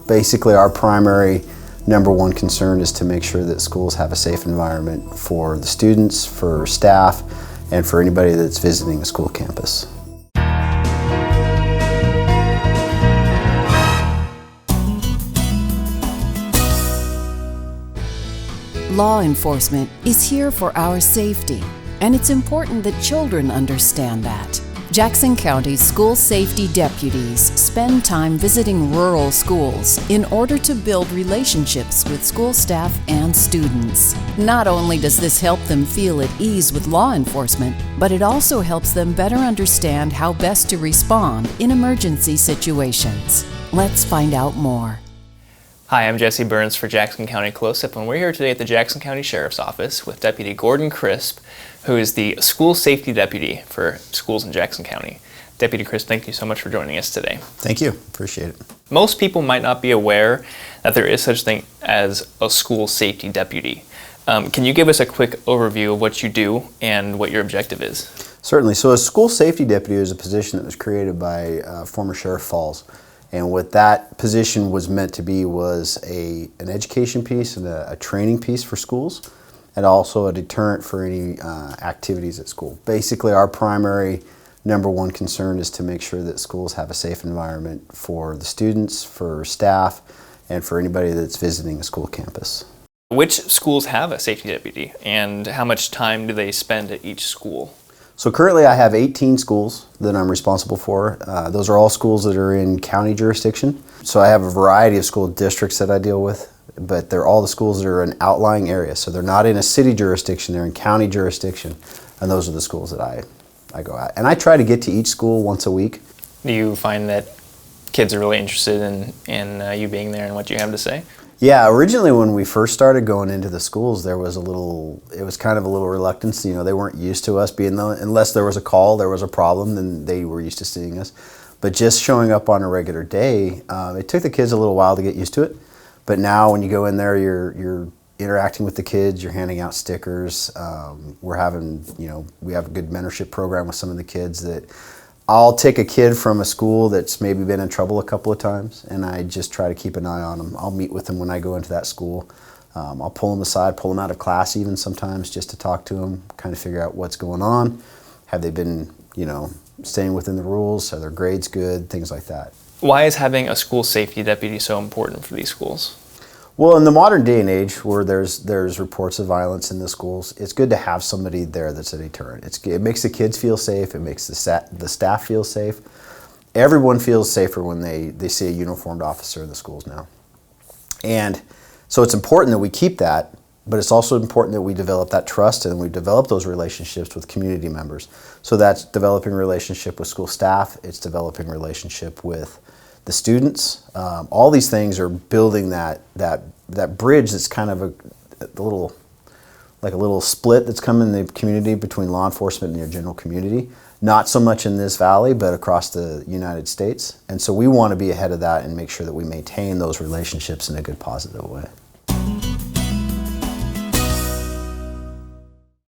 Basically, our primary number one concern is to make sure that schools have a safe environment for the students, for staff, and for anybody that's visiting a school campus. Law enforcement is here for our safety, and it's important that children understand that. Jackson County's School Safety Deputies spend time visiting rural schools in order to build relationships with school staff and students. Not only does this help them feel at ease with law enforcement, but it also helps them better understand how best to respond in emergency situations. Let's find out more. Hi, I'm Jesse Burns for Jackson County Close-Up, and we're here today at the Jackson County Sheriff's Office with Deputy Gordon Crisp, who is the School Safety Deputy for schools in Jackson County. Deputy Crisp, thank you so much for joining us today. Thank you. Appreciate it. Most people might not be aware that there is such a thing as a School Safety Deputy. Can you give us a quick overview of what you do and what your objective is? Certainly. So a School Safety Deputy is a position that was created by former Sheriff Falls. And what that position was meant to be was an education piece and a training piece for schools, and also a deterrent for any activities at school. Basically, our primary number one concern is to make sure that schools have a safe environment for the students, for staff, and for anybody that's visiting a school campus. Which schools have a safety deputy, and how much time do they spend at each school? So currently I have 18 schools that I'm responsible for. Those are all schools that are in county jurisdiction. So I have a variety of school districts that I deal with, but they're all the schools that are in outlying areas. So they're not in a city jurisdiction, they're in county jurisdiction. And those are the schools that I go at. And I try to get to each school once a week. Do you find that kids are really interested in you being there and what you have to say? Yeah, originally when we first started going into the schools, it was kind of a little reluctance. You know, they weren't used to us being there. Unless there was a call, there was a problem, then they were used to seeing us. But just showing up on a regular day, it took the kids a little while to get used to it. But now when you go in there, you're interacting with the kids, you're handing out stickers. We have a good mentorship program with some of the kids that I'll take a kid from a school that's maybe been in trouble a couple of times, and I just try to keep an eye on them. I'll meet with them when I go into that school. I'll pull them aside, pull them out of class even sometimes just to talk to them, kind of figure out what's going on. Have they been, staying within the rules? Are their grades good? Things like that. Why is having a school safety deputy so important for these schools? Well, in the modern day and age where there's reports of violence in the schools, it's good to have somebody there that's a deterrent. It makes the kids feel safe, it makes the staff feel safe. Everyone feels safer when they see a uniformed officer in the schools now. And so it's important that we keep that, but it's also important that we develop that trust and we develop those relationships with community members. So that's developing relationship with school staff, it's developing relationship with the students. All these things are building that bridge that's kind of a little split that's come in the community between law enforcement and your general community. Not so much in this valley, but across the United States. And so we want to be ahead of that and make sure that we maintain those relationships in a good, positive way.